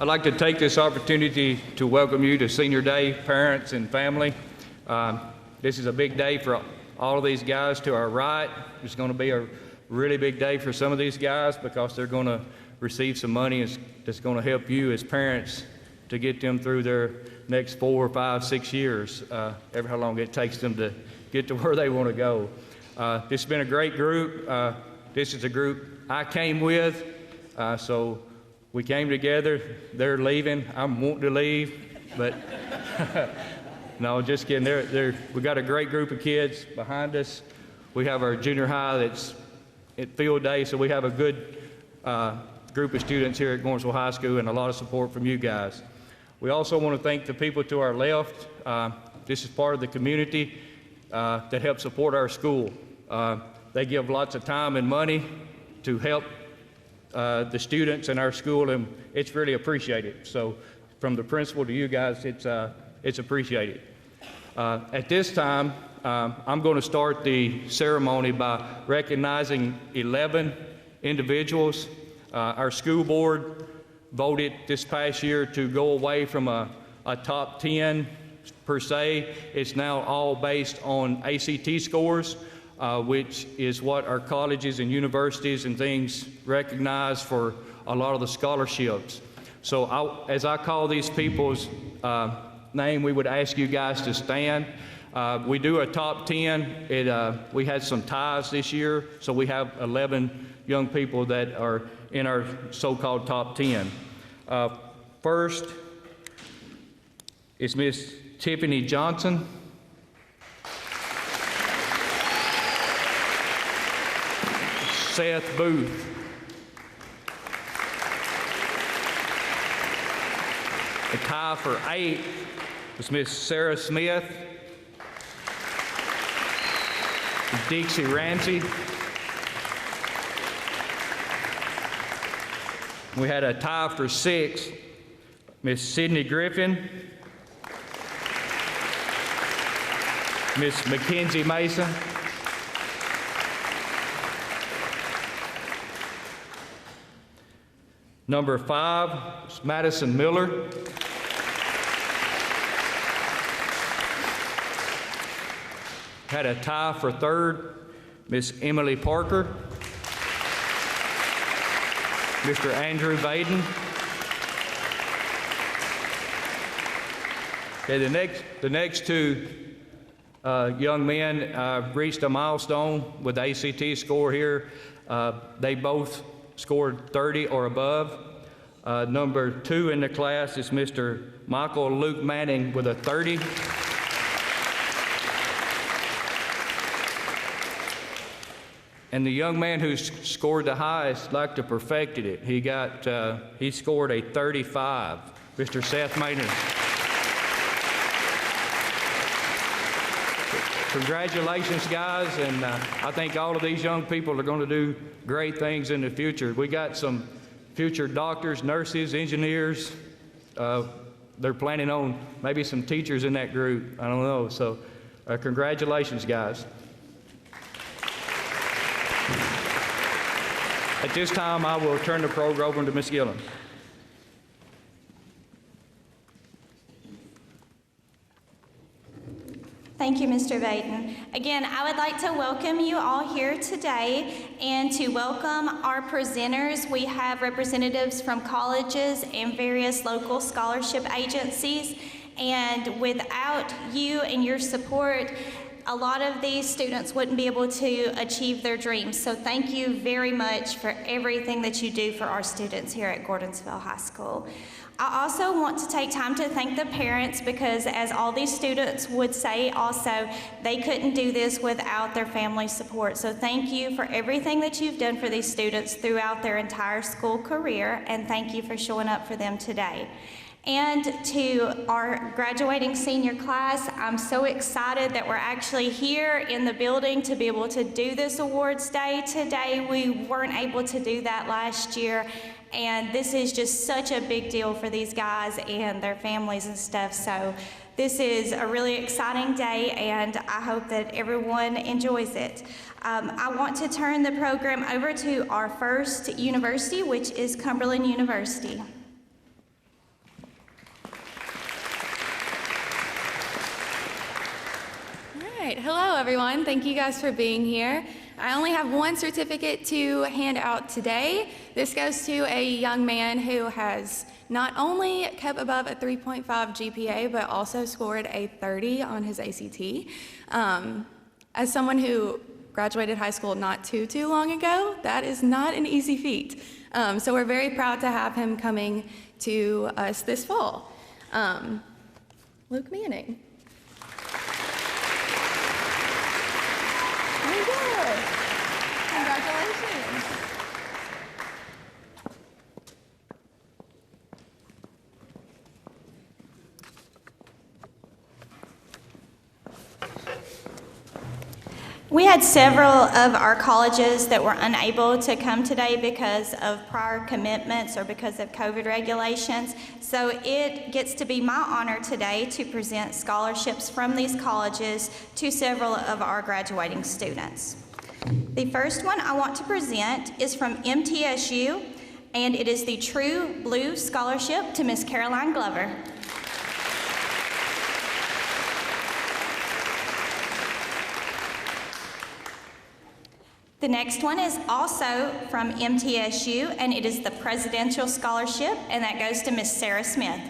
I'd like to take this opportunity to welcome you to Senior Day, parents and family. This is a big day for all of these guys to our right. It's going to be a really big day for some of these guys because they're going to receive some money that's going to help you as parents to get them through their next 4, 5, 6 years, ever how long it takes them to get to where they want to go. This has been a great group. This is a group I came with, so we came together. They're leaving. I'm wanting to leave, but no, just kidding. We got a great group of kids behind us. We have our junior high that's at field day, so we have a good group of students here at Gordonsville High School and a lot of support from you guys. We also want to thank the people to our left. This is part of the community that helps support our school. They give lots of time and money to help the students in our school, and it's really appreciated. So from the principal to you guys, it's appreciated. At this time, I'm going to start the ceremony by recognizing 11 individuals. Our school board voted this past year to go away from a top 10 per se. It's now all based on ACT scores, which is what our colleges and universities and things recognize for a lot of the scholarships. So as I call these people's name, we would ask you guys to stand. We do a top 10. We had some ties this year, so we have 11 young people that are in our so-called top 10. First is Miss Tiffany Johnson. Seth Booth. The tie for 8 was Miss Sarah Smith. Dixie Ramsey. We had a tie for 6, Miss Sydney Griffin, Miss Mackenzie Mason, number 5 is Madison Miller, had a tie for 3rd, Miss Emily Parker, Mr. Andrew Baden. Okay, the next 2 young men reached a milestone with the ACT score here. They both scored 30 or above. Number 2 in the class is Mr. Michael Luke Manning with a 30. And the young man who scored the highest like to perfected it. He scored a 35, Mr. Seth Maynard. Congratulations, guys, and I think all of these young people are going to do great things in the future. We got some future doctors, nurses, engineers. They're planning on maybe some teachers in that group. I don't know. So congratulations, guys. At this time, I will turn the program over to Ms. Gillen. Thank you, Mr. Baden. Again, I would like to welcome you all here today and to welcome our presenters. We have representatives from colleges and various local scholarship agencies, and without you and your support, a lot of these students wouldn't be able to achieve their dreams. So thank you very much for everything that you do for our students here at Gordonsville High School. I also want to take time to thank the parents because, as all these students would say also, they couldn't do this without their family support. So thank you for everything that you've done for these students throughout their entire school career, and thank you for showing up for them today. And to our graduating senior class, I'm so excited that we're actually here in the building to be able to do this awards day today. We weren't able to do that last year, and this is just such a big deal for these guys and their families and stuff. So This is a really exciting day, and I hope that everyone enjoys it. I want to turn the program over to our first university, which is Cumberland University. All right, hello everyone. Thank you guys for being here. I only have one certificate to hand out today. This goes to a young man who has not only kept above a 3.5 GPA, but also scored a 30 on his ACT. As someone who graduated high school not too long ago, that is not an easy feat. So we're very proud to have him coming to us this fall. Luke Manning. Very good. Congratulations. We had several of our colleges that were unable to come today because of prior commitments or because of COVID regulations. So it gets to be my honor today to present scholarships from these colleges to several of our graduating students. The first one I want to present is from MTSU, and it is the True Blue Scholarship to Miss Caroline Glover. The next one is also from MTSU, and it is the Presidential Scholarship, and that goes to Miss Sarah Smith.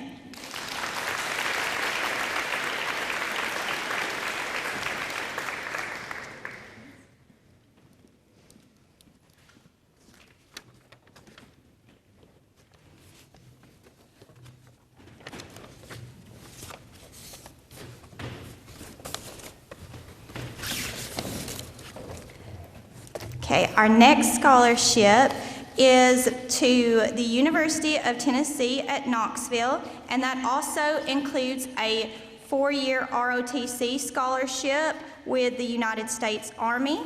Okay, our next scholarship is to the University of Tennessee at Knoxville, and that also includes a 4-year ROTC scholarship with the United States Army.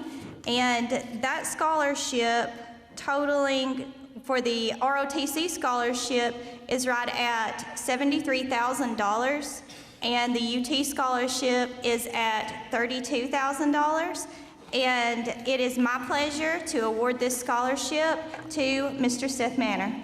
And that scholarship totaling for the ROTC scholarship is right at $73,000, and the UT scholarship is at $32,000. And it is my pleasure to award this scholarship to Mr. Seth Manor.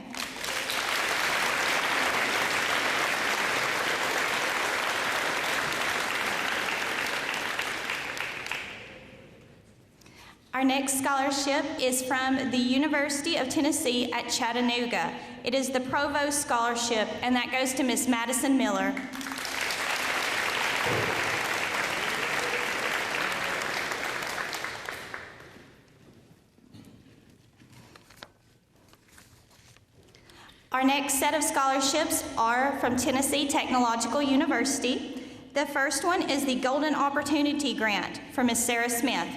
Our next scholarship is from the University of Tennessee at Chattanooga. It is the Provost Scholarship, and that goes to Miss Madison Miller. Our next set of scholarships are from Tennessee Technological University. The first one is the Golden Opportunity Grant for Miss Sarah Smith.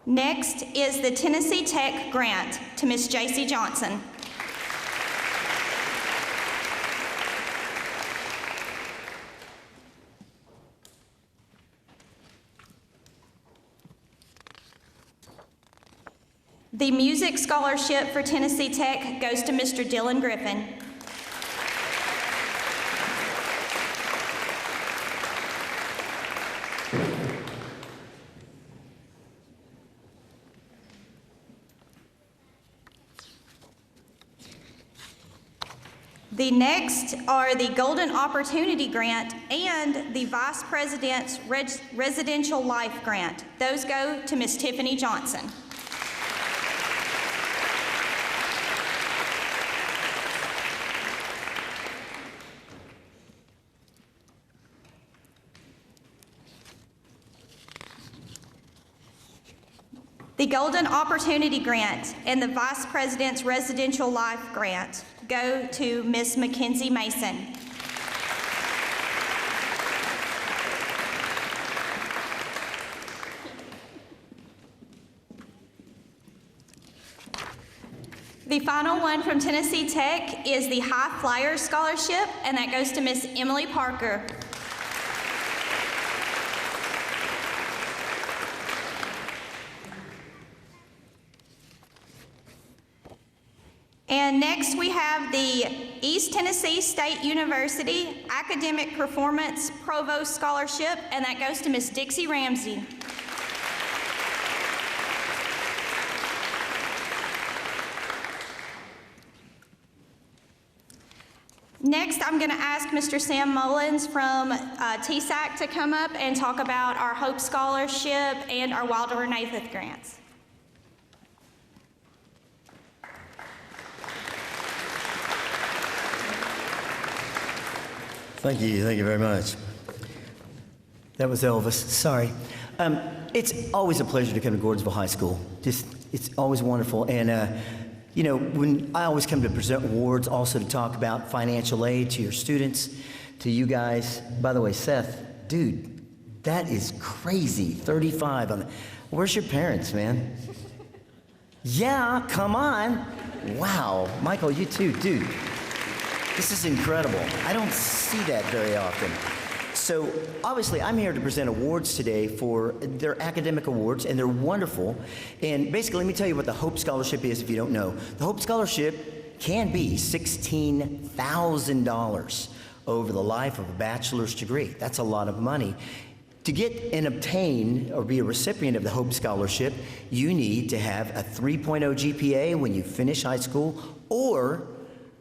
Next is the Tennessee Tech Grant to Miss J.C. Johnson. The Music Scholarship for Tennessee Tech goes to Mr. Dylan Griffin. The next are the Golden Opportunity Grant and the Vice President's Residential Life Grant. Those go to Miss Tiffany Johnson. The Golden Opportunity Grant and the Vice President's Residential Life Grant go to Miss Mackenzie Mason. The final one from Tennessee Tech is the High Flyer Scholarship, and that goes to Miss Emily Parker. And next we have the East Tennessee State University Academic Performance Provost Scholarship, and that goes to Miss Dixie Ramsey. Next, I'm going to ask Mr. Sam Mullins from TSAC to come up and talk about our Hope Scholarship and our Wilder Renatheth grants. Thank you very much. That was Elvis, sorry. It's always a pleasure to come to Gordonsville High School. It's always wonderful. And, you know, when I always come to present awards, also to talk about financial aid to your students, to you guys. By the way, Seth, dude, that is crazy, 35. Where's your parents, man? Yeah, come on. Wow, Michael, you too, dude. This is incredible. I don't see that very often. So obviously I'm here to present awards today for their academic awards, and they're wonderful. And basically, let me tell you what the Hope Scholarship is if you don't know. The Hope Scholarship can be $16,000 over the life of a bachelor's degree. That's a lot of money. To get and obtain or be a recipient of the Hope Scholarship, you need to have a 3.0 GPA when you finish high school, or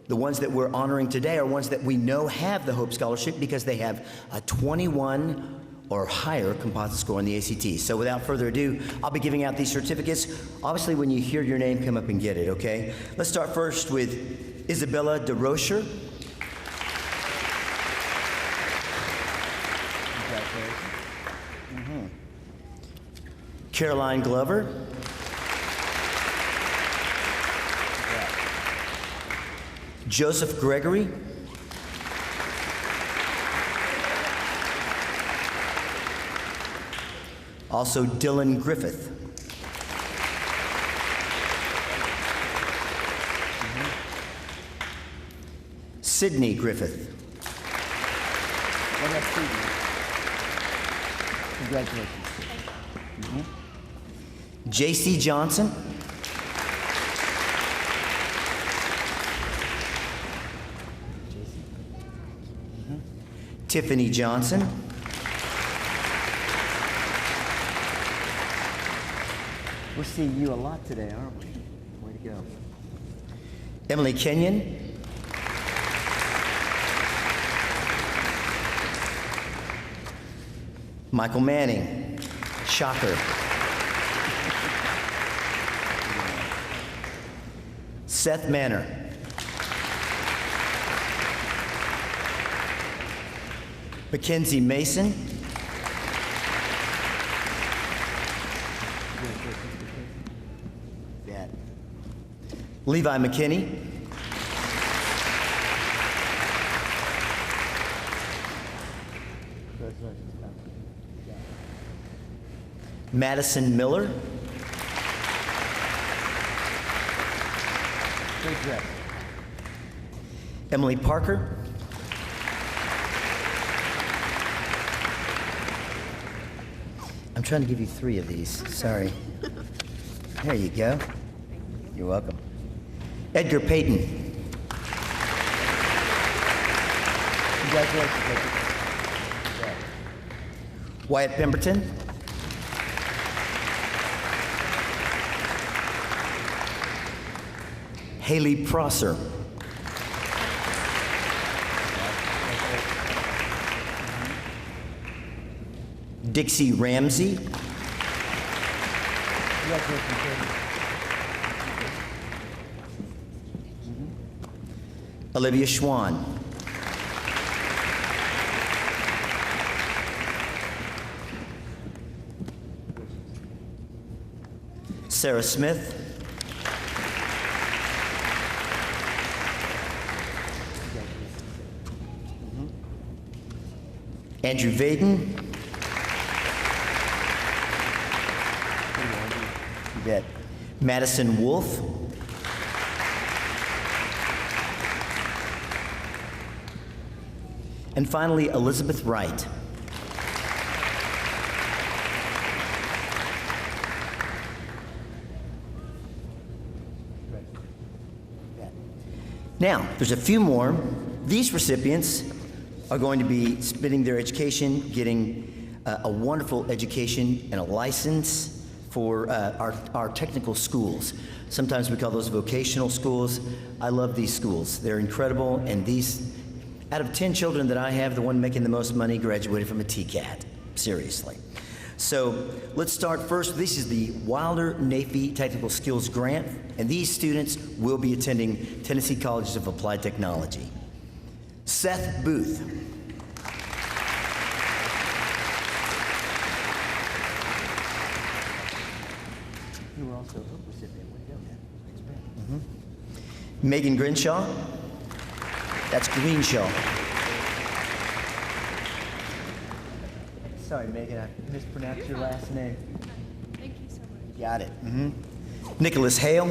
the ones that we're honoring today are ones that we know have the Hope Scholarship because they have a 21 or higher composite score on the ACT. So without further ado, I'll be giving out these certificates. Obviously, when you hear your name, come up and get it, okay? Let's start first with Isabella Deroser. Caroline Glover. Joseph Gregory. Also Dylan Griffith. Sydney Griffith. Congratulations. J.C. Johnson. Tiffany Johnson. We're seeing you a lot today, aren't we? Way to go. Emily Kenyon. Michael Manning. Shocker. Seth Manor. Mackenzie Mason. Levi McKinney. Madison Miller. Emily Parker. I'm trying to give you 3 of these. Sorry. There you go. You're welcome. Edgar Payton. Congratulations. Wyatt Pemberton. Haley Prosser. Dixie Ramsey. Olivia Schwan. Sarah Smith. Andrew Vaden. You bet. Madison Wolf. And finally, Elizabeth Wright. Now, there's a few more. These recipients are going to be spending their education, getting a wonderful education and a license for our technical schools. Sometimes we call those vocational schools. I love these schools. They're incredible, and these, out of 10 children that I have, the one making the most money graduated from a TCAT. Seriously. So let's start first. This is the Wilder Navy Technical Skills Grant, and these students will be attending Tennessee Colleges of Applied Technology. Seth Booth. You were also a hope recipient. Way to go, man. Megan Grinshaw. That's Greenshaw. Sorry, Megan, I mispronounced your last name. Thank you so much. Got it. Nicholas Hale.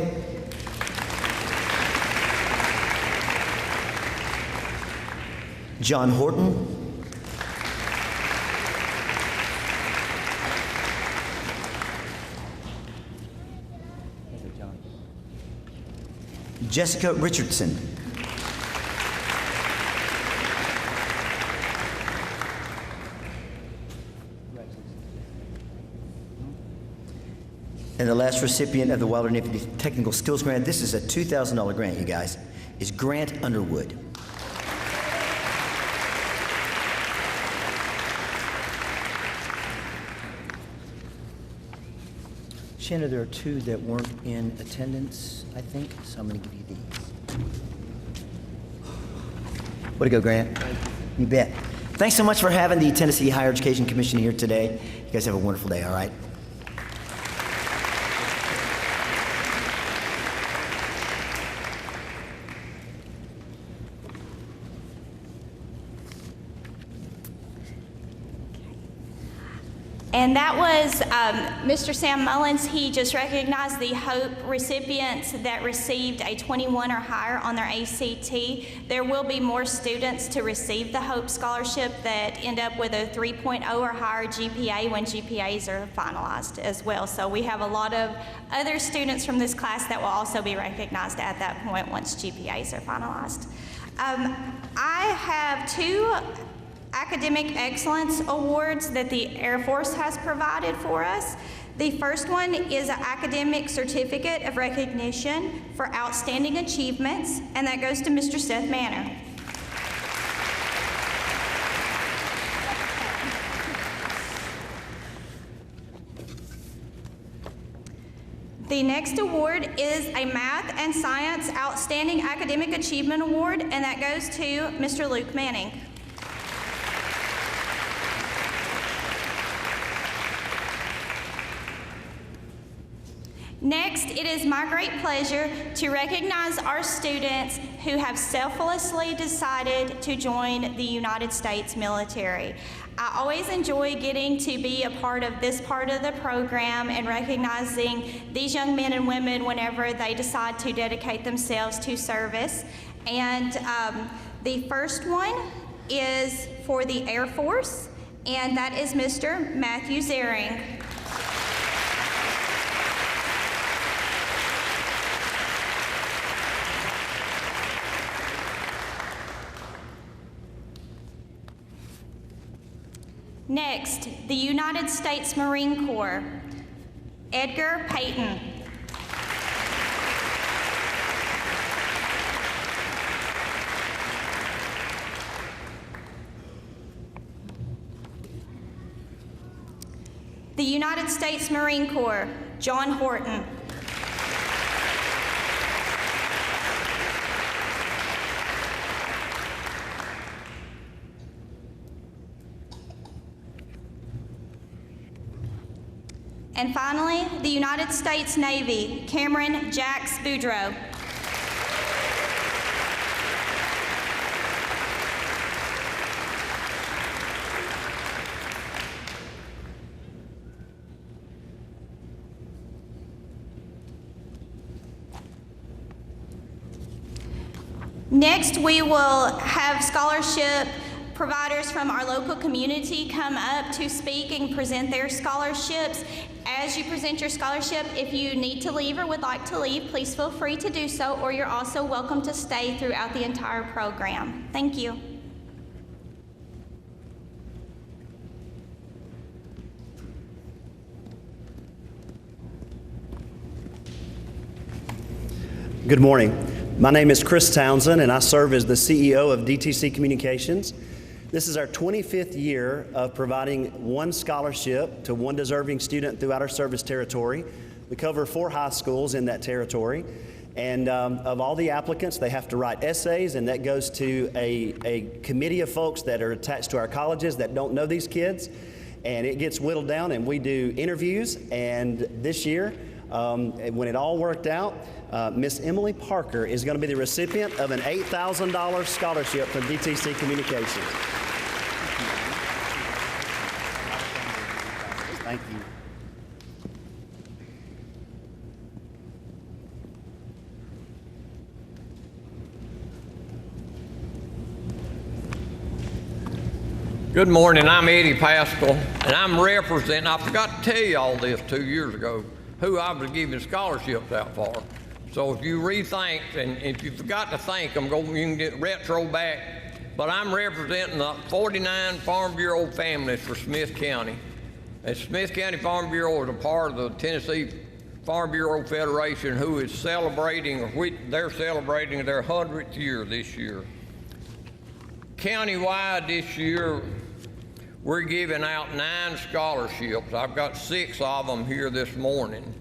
John Horton. Jessica Richardson. And the last recipient of the Wilder Navy Technical Skills Grant, this is a $2,000 grant, you guys, is Grant Underwood. Shanna, there are two that weren't in attendance, I think, so I'm going to give you these. Way to go, Grant. You bet. Thanks so much for having the Tennessee Higher Education Commission here today. You guys have a wonderful day, all right? And that was Mr. Sam Mullins. He just recognized the HOPE recipients that received a 21 or higher on their ACT. There will be more students to receive the HOPE scholarship that end up with a 3.0 or higher GPA when GPAs are finalized as well. So we have a lot of other students from this class that will also be recognized at that point once GPAs are finalized. I have two Academic Excellence Awards that the Air Force has provided for us. The first one is an Academic Certificate of Recognition for Outstanding Achievements, and that goes to Mr. Seth Manor. The next award is a Math and Science Outstanding Academic Achievement Award, and that goes to Mr. Luke Manning. Next, it is my great pleasure to recognize our students who have selflessly decided to join the United States military. I always enjoy getting to be a part of this part of the program and recognizing these young men and women whenever they decide to dedicate themselves to service. And the first one is for the Air Force, and that is Mr. Matthew Zering. Next, the United States Marine Corps, Edgar Payton. The United States Marine Corps, John Horton. And finally, the United States Navy, Cameron Jax Boudreaux. Next, we will have scholarship providers from our local community come up to speak and present their scholarships. As As you present your scholarship, if you need to leave or would like to leave, please feel free to do so, or you're also welcome to stay throughout the entire program. Thank you. Good morning. My name is Chris Townsend, and I serve as the CEO of DTC Communications. This is our 25th year of providing one scholarship to one deserving student throughout our service territory. We cover 4 high schools in that territory. And of all the applicants, they have to write essays, and that goes to a committee of folks that are attached to our colleges that don't know these kids. And it gets whittled down, and we do interviews. And this year, when it all worked out, Miss Emily Parker is going to be the recipient of an $8,000 scholarship from DTC Communications. Thank you. Good morning, I'm Eddie Pascal, and I'm representing, I forgot to tell you all this 2 years ago, who I was giving scholarships out for. So if you rethink, and if you forgot to think, you can get retro back, but I'm representing the 49 Farm Bureau families for Smith County. And Smith County Farm Bureau is a part of the Tennessee Farm Bureau Federation, who is celebrating, they're celebrating their 100th year this year. Countywide this year, we're giving out 9 scholarships. I've got 6 of them here this morning.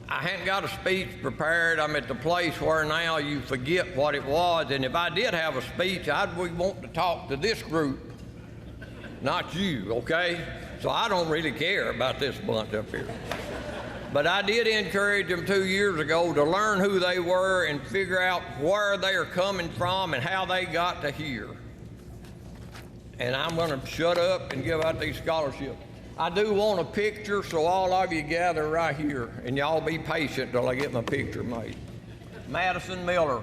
I hadn't got a speech prepared. I'm at the place where now you forget what it was, and if I did have a speech, I'd want to talk to this group, not you, okay? So I don't really care about this bunch up here. But I did encourage them 2 years ago to learn who they were and figure out where they are coming from and how they got to here. And I'm going to shut up and give out these scholarships. I do want a picture, so all of you gather right here, and y'all be patient till I get my picture made. Madison Miller.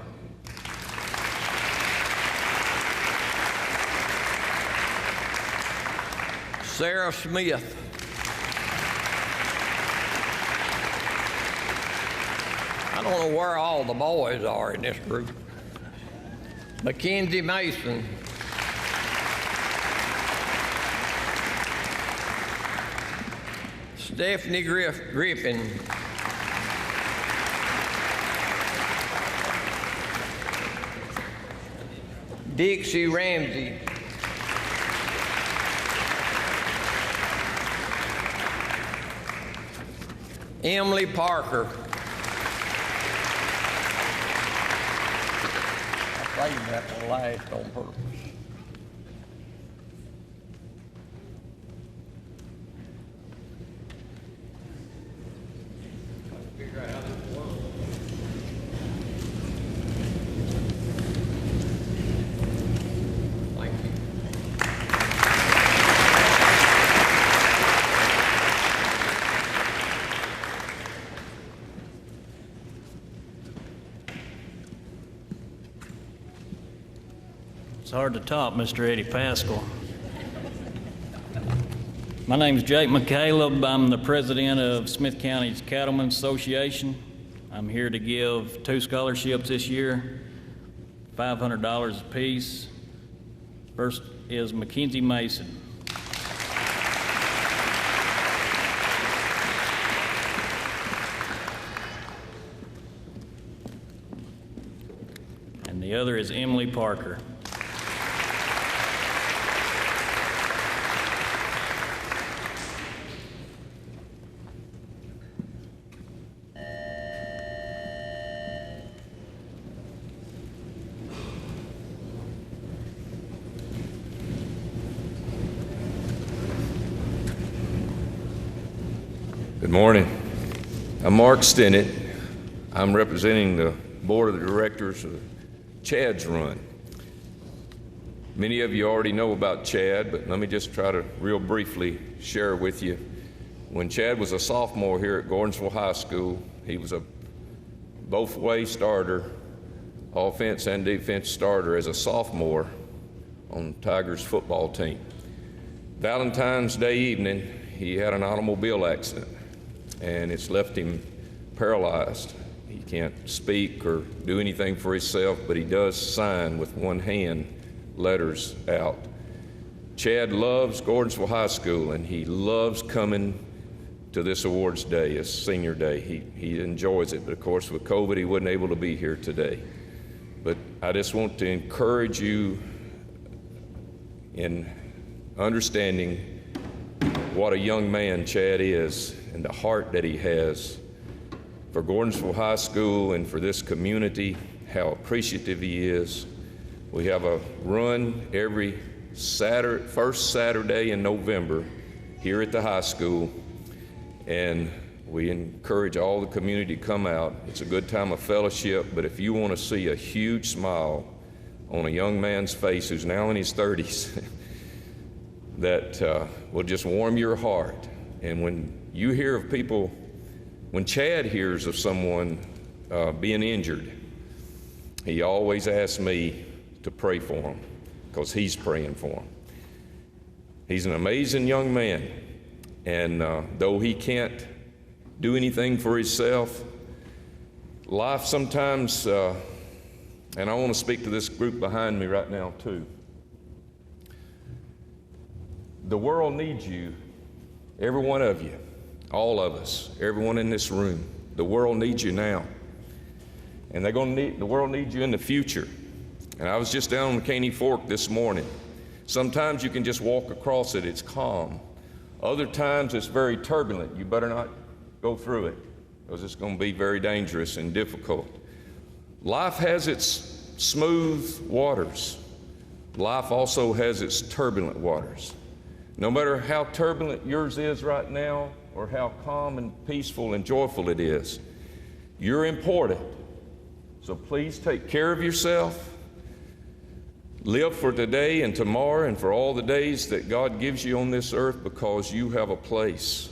Sarah Smith. I don't know where all the boys are in this group. Mackenzie Mason. Stephanie Griffin. Dixie Ramsey. Emily Parker. I saved that for last on purpose. It's hard to top Mr. Eddie Pascal. My name is Jake McCaleb. I'm the president of Smith County's Cattlemen's Association. I'm here to give 2 scholarships this year, $500 apiece. First is Mackenzie Mason. And the other is Emily Parker. Good morning. I'm Mark Stinnett. I'm representing the board of directors of Chad's Run. Many of you already know about Chad, but let me just try to real briefly share with you. When Chad was a sophomore here at Gordonsville High School, he was a both-way starter, offense and defense starter as a sophomore on Tigers football team. Valentine's Day evening, he had an automobile accident, and it's left him paralyzed. He can't speak or do anything for himself, but he does sign with one hand letters out. Chad loves Gordonsville High School, and he loves coming to this awards day, his senior day. He enjoys it, but of course with COVID he wasn't able to be here today. But I just want to encourage you in understanding what a young man Chad is and the heart that he has for Gordonsville High School and for this community, how appreciative he is. We have a run every first Saturday in November here at the high school, and we encourage all the community to come out. It's a good time of fellowship, but if you want to see a huge smile on a young man's face who's now in his 30s, that will just warm your heart. And when you hear of people, when Chad hears of someone being injured, he always asks me to pray for him because he's praying for him. He's an amazing young man, and though he can't do anything for himself, life sometimes, and I want to speak to this group behind me right now too. The world needs you, every one of you, all of us, everyone in this room. The world needs you now, and the world needs you in the future. And I was just down on the Caney Fork this morning. Sometimes you can just walk across it, it's calm. Other times it's very turbulent. You better not go through it because it's going to be very dangerous and difficult. Life has its smooth waters. Life also has its turbulent waters. No matter how turbulent yours is right now or how calm and peaceful and joyful it is, you're important. So please take care of yourself. Live for today and tomorrow and for all the days that God gives you on this earth, because you have a place.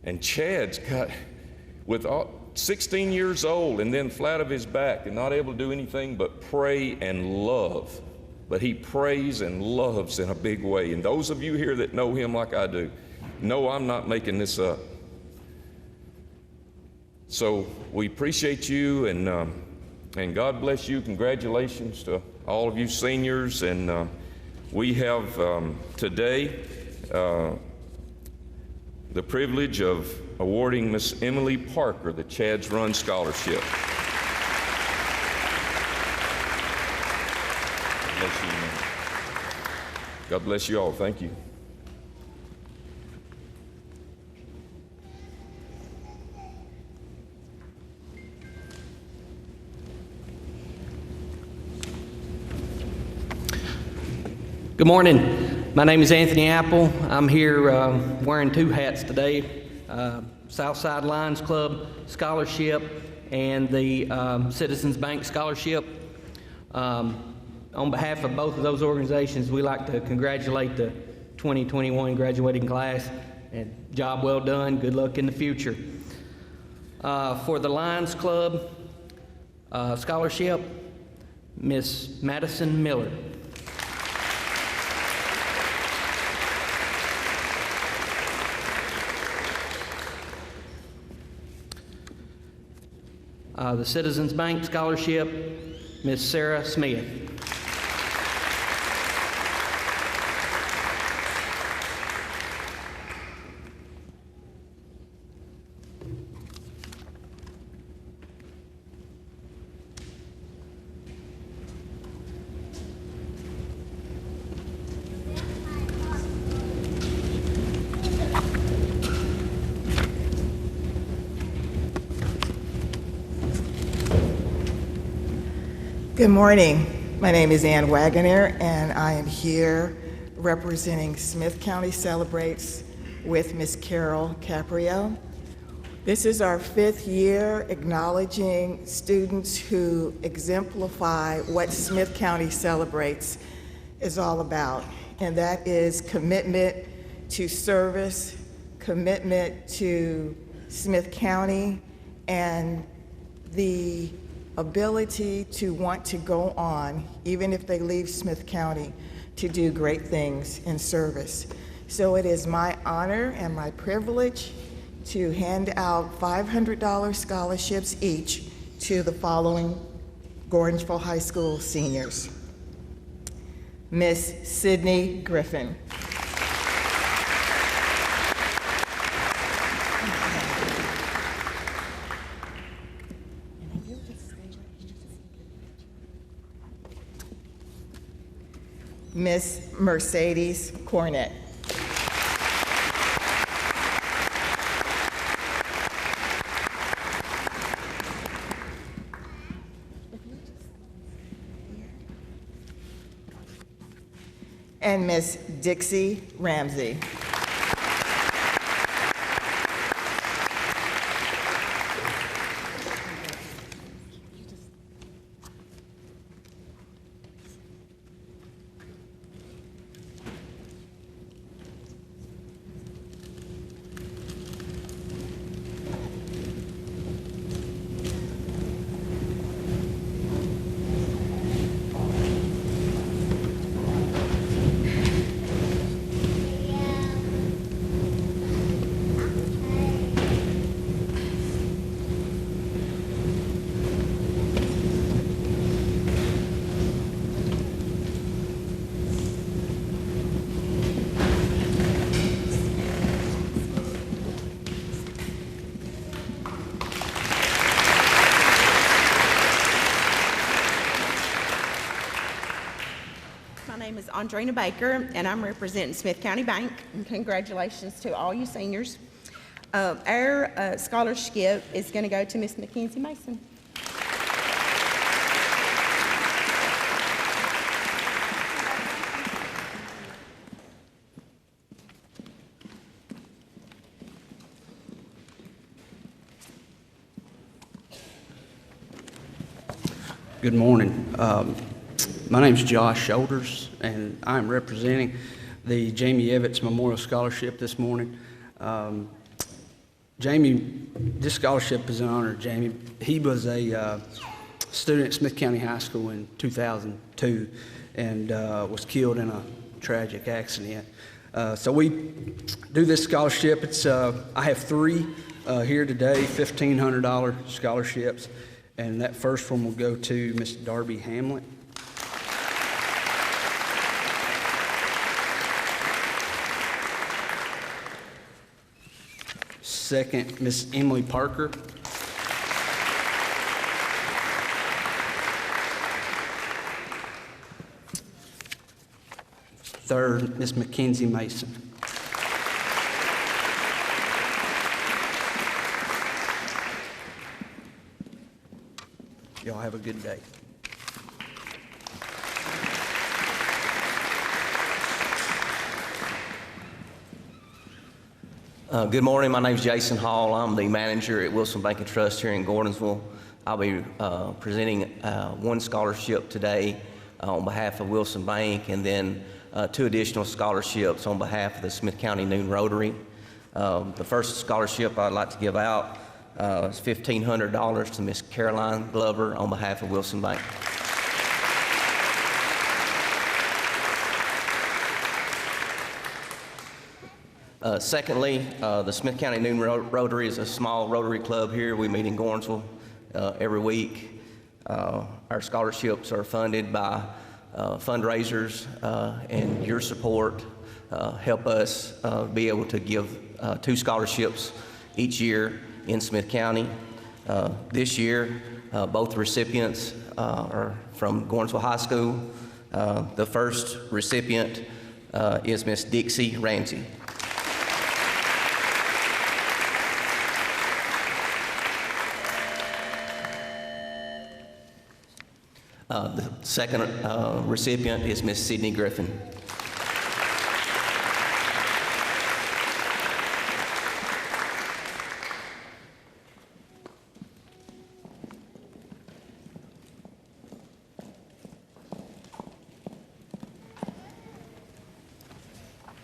And Chad's got, with 16 years old and then flat of his back and not able to do anything but pray and love. But he prays and loves in a big way. And those of you here that know him like I do, know I'm not making this up. So we appreciate you, and God bless you. Congratulations to all of you seniors. And we have today the privilege of awarding Miss Emily Parker the Chad's Run Scholarship. God bless you all. Thank you. Good morning. My name is Anthony Apple. I'm here wearing two hats today, Southside Lions Club Scholarship and the Citizens Bank Scholarship. On behalf of both of those organizations, we like to congratulate the 2021 graduating class, and job well done. Good luck in the future. For the Lions Club Scholarship, Miss Madison Miller. The Citizens Bank Scholarship, Miss Sarah Smith. Good morning. My name is Ann Wagoner, and I am here representing Smith County Celebrates with Miss Carol Caprio. This is our 5th year acknowledging students who exemplify what Smith County Celebrates is all about, and that is commitment to service, commitment to Smith County, and the ability to want to go on, even if they leave Smith County, to do great things in service. So it is my honor and my privilege to hand out $500 scholarships each to the following Gordonsville High School seniors. Miss Sydney Griffin. Miss Mercedes Cornett. And Miss Dixie Ramsey. Andrina Baker, and I'm representing Smith County Bank, and congratulations to all you seniors. Our scholarship is going to go to Miss Mackenzie Mason. Good morning. My name is Josh Shoulders, and I'm representing the Jamie Evans Memorial Scholarship this morning. This scholarship is in honor of Jamie. He was a student at Smith County High School in 2002 and was killed in a tragic accident. So we do this scholarship. I have three here today, $1,500 scholarships, and that first one will go to Miss Darby Hamlet. Second, Miss Emily Parker. Third, Miss Mackenzie Mason. Y'all have a good day. Good morning. My name is Jason Hall. I'm the manager at Wilson Bank and Trust here in Gordonsville. I'll be presenting one scholarship today on behalf of Wilson Bank, and then two additional scholarships on behalf of the Smith County Noon Rotary. The first scholarship I'd like to give out is $1,500 to Miss Caroline Glover on behalf of Wilson Bank. Secondly, the Smith County Noon Rotary is a small Rotary club here. We meet in Gordonsville every week. Our scholarships are funded by fundraisers, and your support help us be able to give two scholarships each year in Smith County. This year, both recipients are from Gordonsville High School. The first recipient is Miss Dixie Ramsey. The second recipient is Miss Sydney Griffin.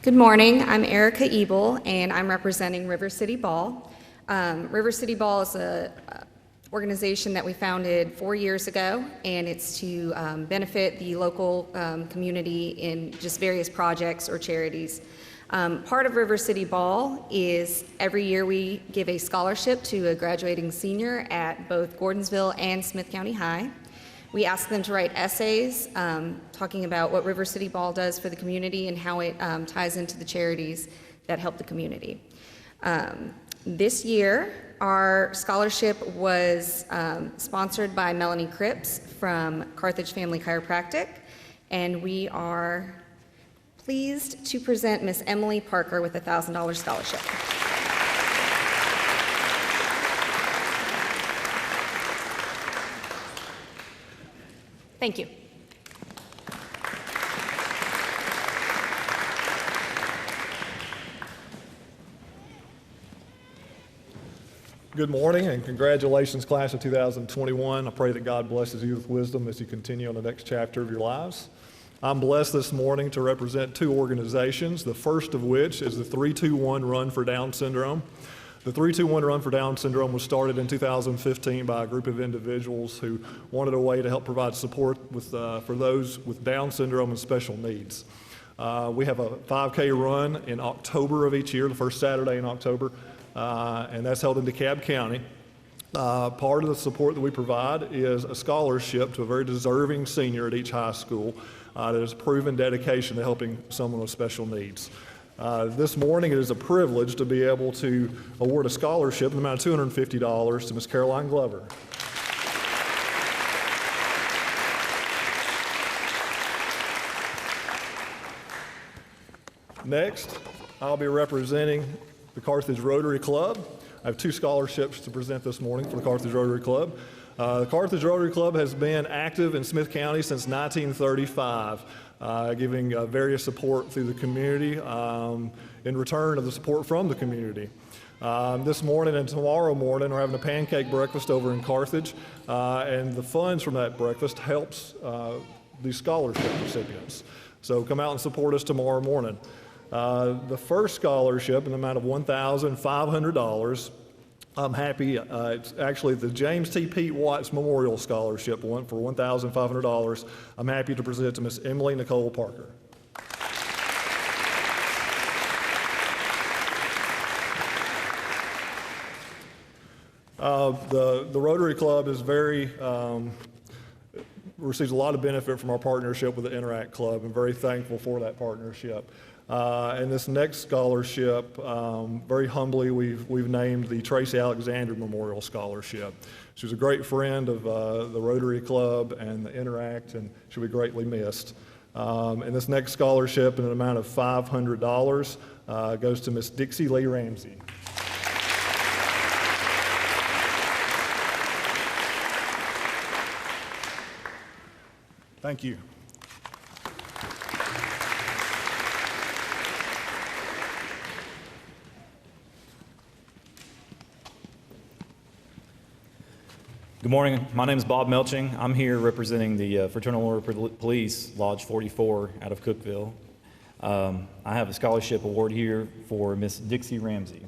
Good morning. I'm Erica Ebel, and I'm representing River City Ball. River City Ball is an organization that we founded 4 years ago, and it's to benefit the local community in just various projects or charities. Part of River City Ball is every year we give a scholarship to a graduating senior at both Gordonsville and Smith County High. We ask them to write essays talking about what River City Ball does for the community and how it ties into the charities that help the community. This year, our scholarship was sponsored by Melanie Cripps from Carthage Family Chiropractic, and we are pleased to present Miss Emily Parker with a $1,000 scholarship. Thank you. Good morning and congratulations, class of 2021. I pray that God blesses you with wisdom as you continue on the next chapter of your lives. I'm blessed this morning to represent two organizations, the first of which is the 321 Run for Down Syndrome. The 321 Run for Down Syndrome was started in 2015 by a group of individuals who wanted a way to help provide support for those with Down syndrome and special needs. We have a 5K run in October of each year, the first Saturday in October, and that's held in DeKalb County. Part of the support that we provide is a scholarship to a very deserving senior at each high school that has proven dedication to helping someone with special needs. This morning it is a privilege to be able to award a scholarship in the amount of $250 to Ms. Caroline Glover. Next, I'll be representing the Carthage Rotary Club. I have two scholarships to present this morning for the Carthage Rotary Club. The Carthage Rotary Club has been active in Smith County since 1935, giving various support through the community in return of the support from the community. This morning and tomorrow morning we're having a pancake breakfast over in Carthage, and the funds from that breakfast helps these scholarship recipients. So come out and support us tomorrow morning. The first scholarship in the amount of $1,500, I'm happy, it's actually the James T. Pete Watts Memorial Scholarship one for $1,500. I'm happy to present it to Miss Emily Nicole Parker. The Rotary Club is receives a lot of benefit from our partnership with the Interact Club. I'm very thankful for that partnership. And this next scholarship, very humbly, we've named the Tracy Alexander Memorial Scholarship. She was a great friend of the Rotary Club and the Interact, and she'll be greatly missed. And this next scholarship, in an amount of $500, goes to Miss Dixie Lee Ramsey. Thank you. Good morning. My name is Bob Melching. I'm here representing the Fraternal Order Police, Lodge 44 out of Cookeville. I have a scholarship award here for Miss Dixie Ramsey.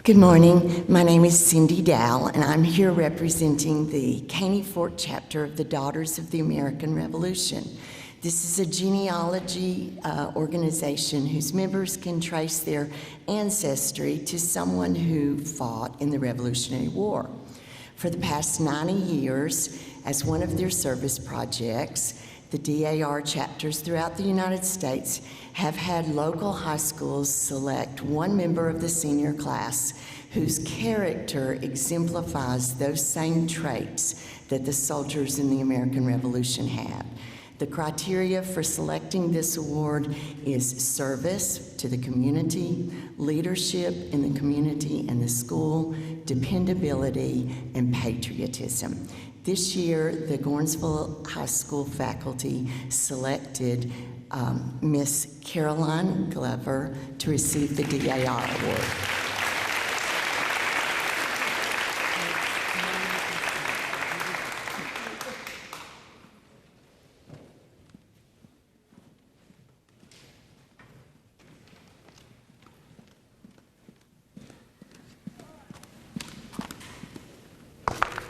Good morning. My name is Cindy Dow, and I'm here representing the Caney Fort chapter of the Daughters of the American Revolution. This is a genealogy organization whose members can trace their ancestry to someone who fought in the Revolutionary War. For the past 90 years, as one of their service projects, the DAR chapters throughout the United States have had local high schools select one member of the senior class whose character exemplifies those same traits that the soldiers in the American Revolution had. The criteria for selecting this award is service to the community, leadership in the community and the school, dependability, and patriotism. This year, the Gordonsville High School faculty selected Miss Caroline Glover to receive the DAR award.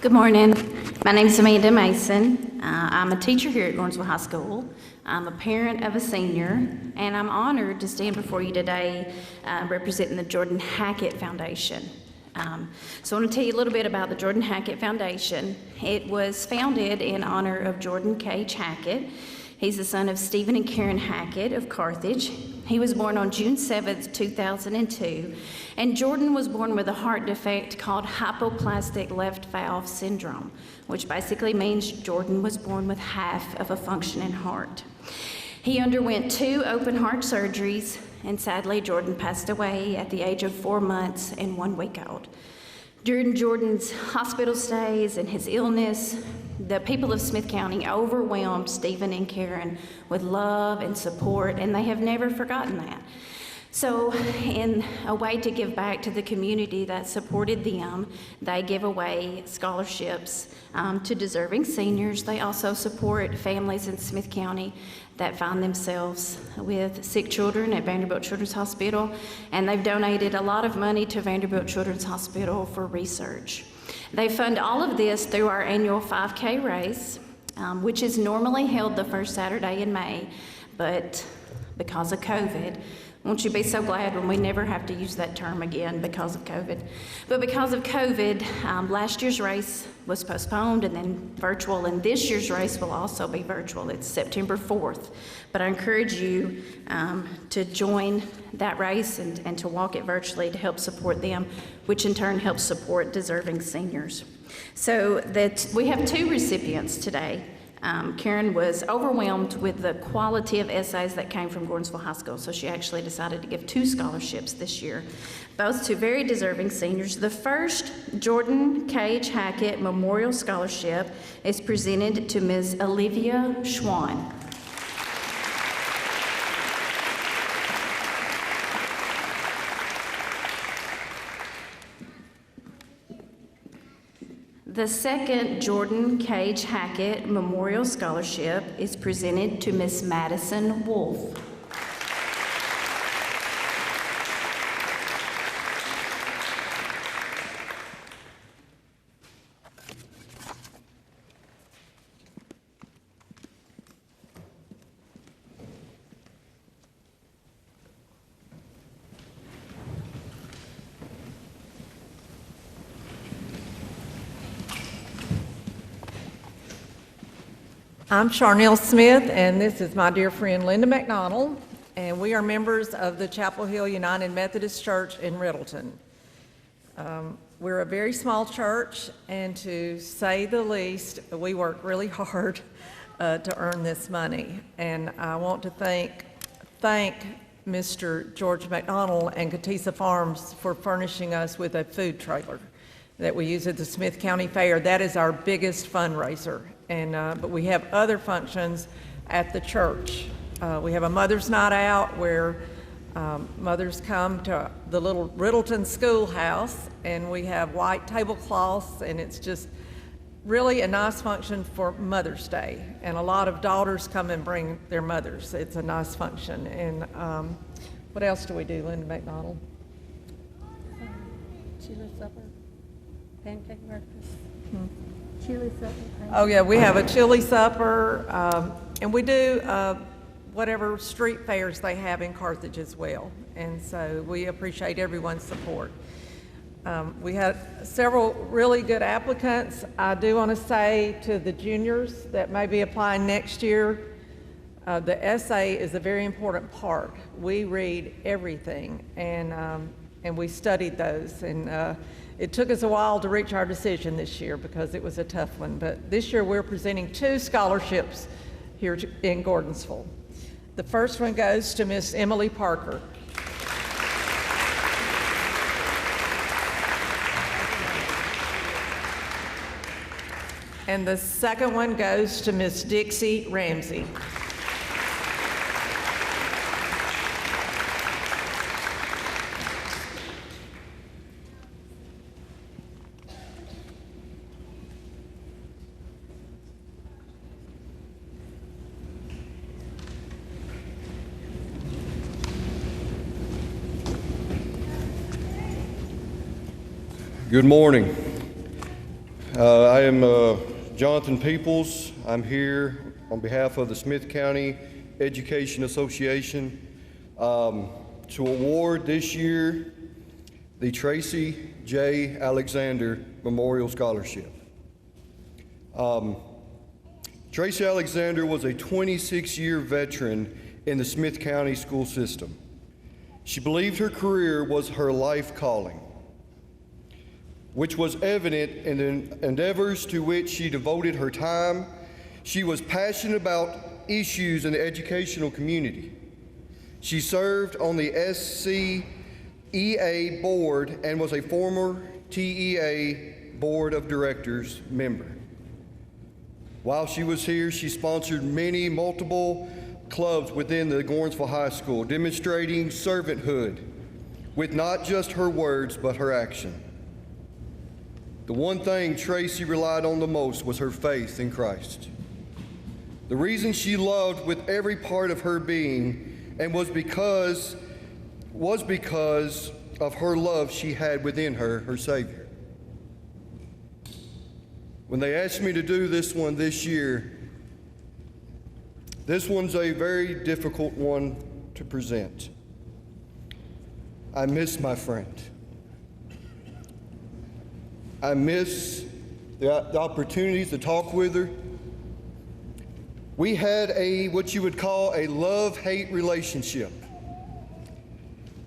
Good morning. My name is Amanda Mason. I'm a teacher here at Gordonsville High School. I'm a parent of a senior, and I'm honored to stand before you today representing the Jordan Hackett Foundation. So I want to tell you a little bit about the Jordan Hackett Foundation. It was founded in honor of Jordan K. Hackett. He's the son of Stephen and Karen Hackett of Carthage. He was born on June 7th, 2002, and Jordan was born with a heart defect called hypoplastic left valve syndrome, which basically means Jordan was born with half of a functioning heart. He underwent 2 open heart surgeries, and sadly, Jordan passed away at the age of 4 months and 1 week old. During Jordan's hospital stays and his illness, the people of Smith County overwhelmed Stephen and Karen with love and support, and they have never forgotten that. So in a way to give back to the community that supported them, they give away scholarships to deserving seniors. They also support families in Smith County that find themselves with sick children at Vanderbilt Children's Hospital, and they've donated a lot of money to Vanderbilt Children's Hospital for research. They fund all of this through our annual 5K race, which is normally held the first Saturday in May, but because of COVID, won't you be so glad when we never have to use that term again because of COVID? But because of COVID, last year's race was postponed and then virtual, and this year's race will also be virtual. It's September 4th. But I encourage you to join that race and to walk it virtually to help support them, which in turn helps support deserving seniors. So that we have 2 recipients today. Karen was overwhelmed with the quality of essays that came from Gordonsville High School, so she actually decided to give 2 scholarships this year, both to very deserving seniors. The first Jordan K. Hackett Memorial Scholarship is presented to Ms. Olivia Schwann. The second Jordan K. Hackett Memorial Scholarship is presented to Miss Madison Wolf. I'm Charnel Smith, and this is my dear friend Linda McDonald, and we are members of the Chapel Hill United Methodist Church in Riddleton. We're a very small church, and to say the least, we work really hard to earn this money. And I want to thank Mr. George McDonald and Catisa Farms for furnishing us with a food trailer that we use at the Smith County Fair. That is our biggest fundraiser. But we have other functions at the church. We have a Mother's Night Out where mothers come to the little Riddleton schoolhouse, and we have white tablecloths, and it's just really a nice function for Mother's Day. And a lot of daughters come and bring their mothers. It's a nice function. And what else do we do, Linda McDonald? Chili supper, pancake breakfast. Chili supper. Oh yeah, we have a chili supper, and we do whatever street fairs they have in Carthage as well. And so we appreciate everyone's support. We had several really good applicants. I do want to say to the juniors that may be applying next year, the essay is a very important part. We read everything, and we studied those. And it took us a while to reach our decision this year because it was a tough one. But this year we're presenting 2 scholarships here in Gordonsville. The first one goes to Miss Emily Parker. And the second one goes to Miss Dixie Ramsey. Good morning. I am Jonathan Peoples. I'm here on behalf of the Smith County Education Association to award this year the Tracy J. Alexander Memorial Scholarship. Tracy Alexander was a 26-year veteran in the Smith County school system. She believed her career was her life calling, which was evident in the endeavors to which she devoted her time. She was passionate about issues in the educational community. She served on the SCEA board and was a former TEA Board of Directors member. While she was here, she sponsored multiple clubs within the Gordonsville High School, demonstrating servanthood with not just her words, but her action. The one thing Tracy relied on the most was her faith in Christ. The reason she loved with every part of her being and was because of her love she had within her Savior. When they asked me to do this one this year, this one's a very difficult one to present. I miss my friend. I miss the opportunities to talk with her. We had what you would call a love-hate relationship.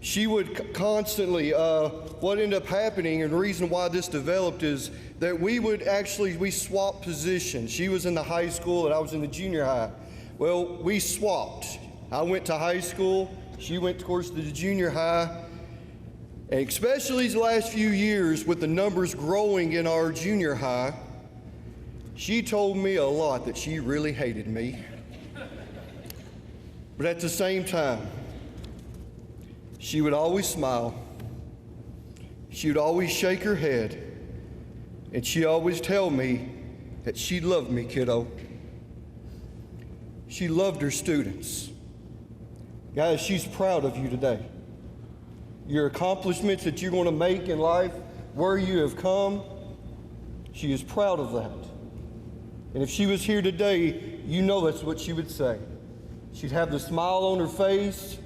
She would constantly, what ended up happening, and the reason why this developed is that we swapped positions. She was in the high school and I was in the junior high. Well, we swapped. I went to high school, she went, of course, to the junior high. And especially these last few years with the numbers growing in our junior high, she told me a lot that she really hated me. But at the same time, she would always smile. She would always shake her head. And she always tell me that she loved me, kiddo. She loved her students. Guys, she's proud of you today. Your accomplishments that you're going to make in life, where you have come, she is proud of that. And if she was here today, you know that's what she would say. She'd have the smile on her face.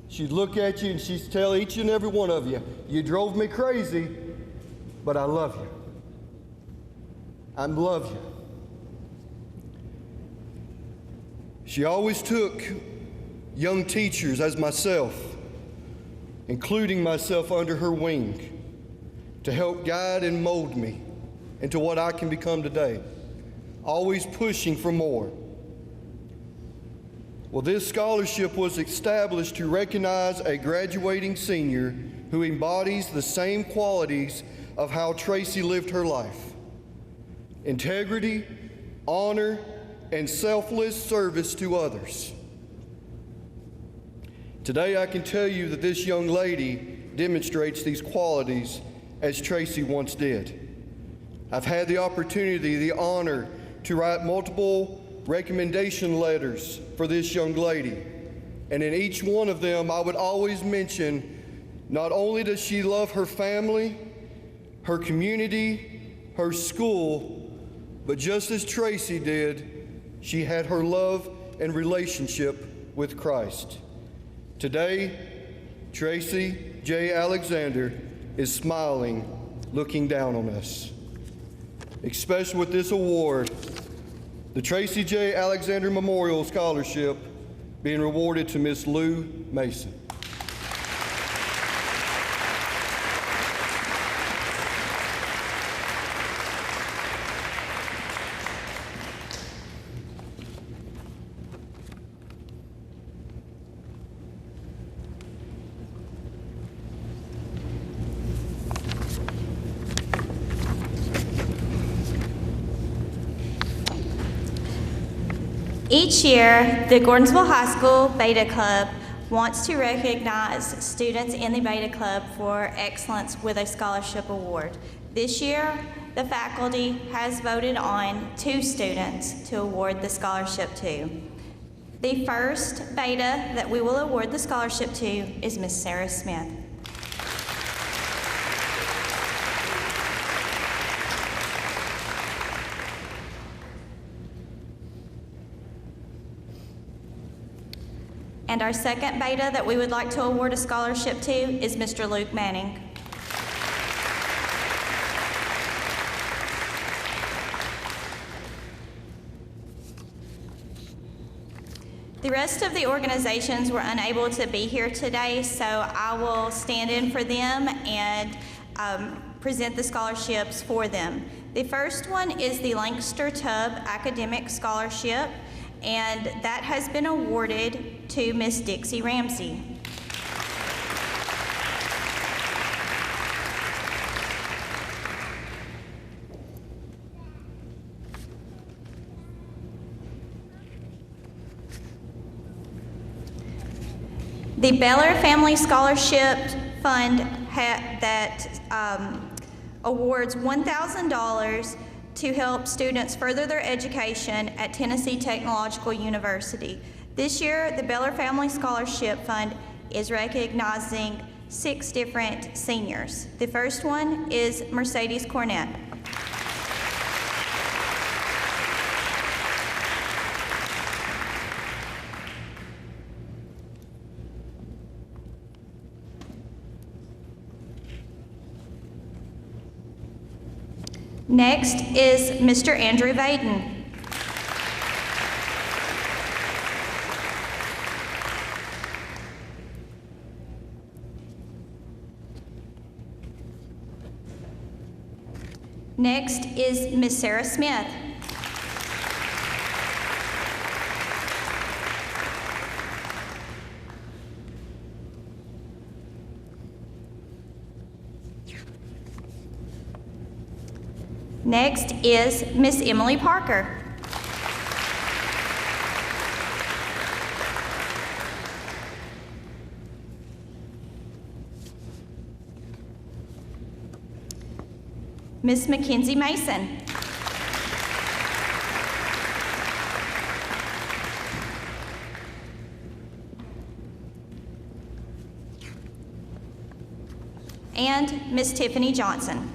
She'd look at you and she'd tell each and every one of you, you drove me crazy, but I love you. I love you. She always took young teachers as myself, including myself, under her wing to help guide and mold me into what I can become today, always pushing for more. Well, this scholarship was established to recognize a graduating senior who embodies the same qualities of how Tracy lived her life: integrity, honor, and selfless service to others. Today I can tell you that this young lady demonstrates these qualities as Tracy once did. I've had the opportunity, the honor, to write multiple recommendation letters for this young lady. And in each one of them, I would always mention, not only does she love her family, her community, her school, but just as Tracy did, she had her love and relationship with Christ. Today, Tracy J. Alexander is smiling, looking down on us. Especially with this award, the Tracy J. Alexander Memorial Scholarship being awarded to Miss Lou Mason. Each year, the Gordonsville High School Beta Club wants to recognize students in the Beta Club for excellence with a scholarship award. This year, the faculty has voted on 2 students to award the scholarship to. The first Beta that we will award the scholarship to is Miss Sarah Smith. And our second beta that we would like to award a scholarship to is Mr. Luke Manning. The rest of the organizations were unable to be here today, so I will stand in for them and present the scholarships for them. The first one is the Lancaster Tubb Academic Scholarship, and that has been awarded to Miss Dixie Ramsey. The Baylor Family Scholarship Fund awards $1,000 to help students further their education at Tennessee Technological University. This year, the Baylor Family Scholarship Fund is recognizing 6 different seniors. The first one is Mercedes Cornett. Next is Mr. Andrew Vaden. Next is Miss Sarah Smith. Next is Miss Emily Parker. Miss Mackenzie Mason. And Miss Tiffany Johnson.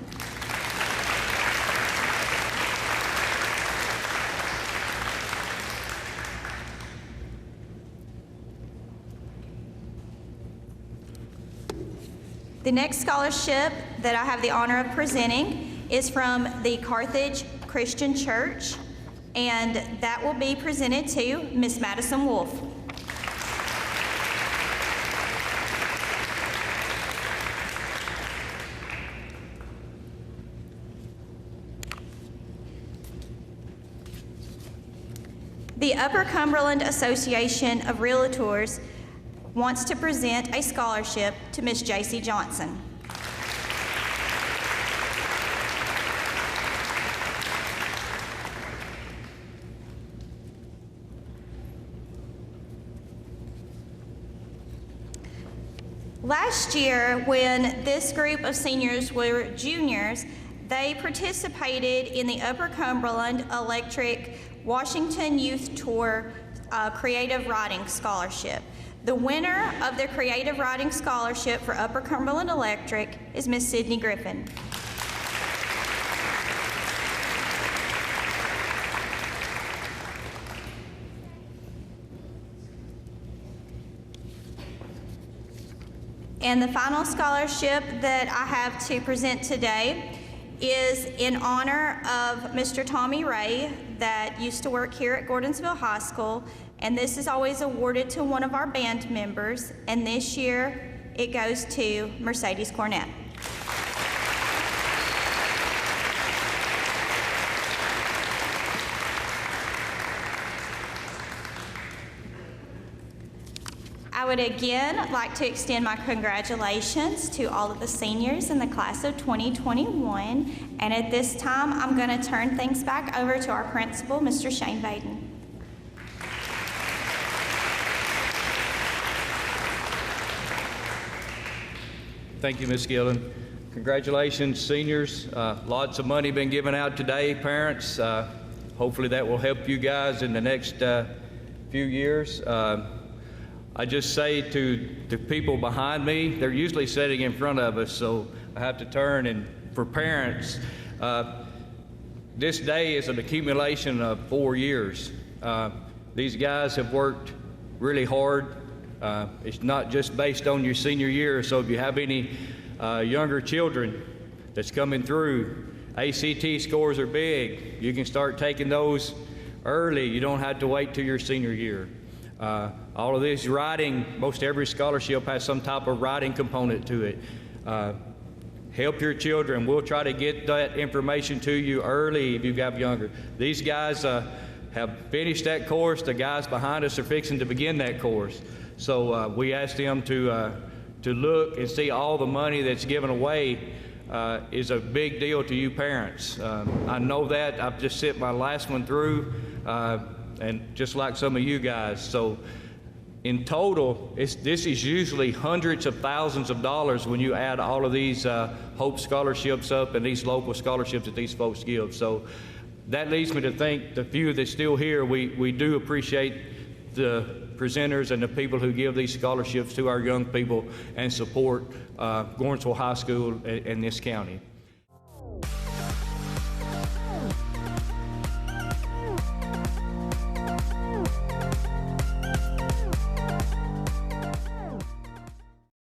The next scholarship that I have the honor of presenting is from the Carthage Christian Church, and that will be presented to Miss Madison Wolf. The Upper Cumberland Association of Realtors wants to present a scholarship to Miss J.C. Johnson. Last year, when this group of seniors were juniors, they participated in the Upper Cumberland Electric Washington Youth Tour Creative Writing Scholarship. The winner of the Creative Writing Scholarship for Upper Cumberland Electric is Miss Sydney Griffin. And the final scholarship that I have to present today is in honor of Mr. Tommy Ray that used to work here at Gordonsville High School, and this is always awarded to one of our band members, and this year it goes to Mercedes Cornett. I would again like to extend my congratulations to all of the seniors in the class of 2021, and at this time I'm going to turn things back over to our principal, Mr. Shane Vaden. Thank you, Ms. Gillen. Congratulations, seniors. Lots of money been given out today, parents. Hopefully that will help you guys in the next few years. I just say to the people behind me, they're usually sitting in front of us, so I have to turn. And for parents, this day is an accumulation of 4 years. These guys have worked really hard It's not just based on your senior year, so if you have any younger children that's coming through, ACT scores are big. You can start taking those early. You don't have to wait till your senior year. All of this writing, most every scholarship has some type of writing component to it. Help your children. We'll try to get that information to you early if you have younger. These guys have finished that course. The guys behind us are fixing to begin that course. So we asked them to look and see all the money that's given away is a big deal to you parents. I know that. I've just sent my last one through, and just like some of you guys. So in total, this is usually hundreds of thousands of dollars when you add all of these Hope scholarships up and these local scholarships that these folks give. So that leads me to think the few that's still here, we do appreciate the presenters and the people who give these scholarships to our young people and support Gordonsville High School in this county.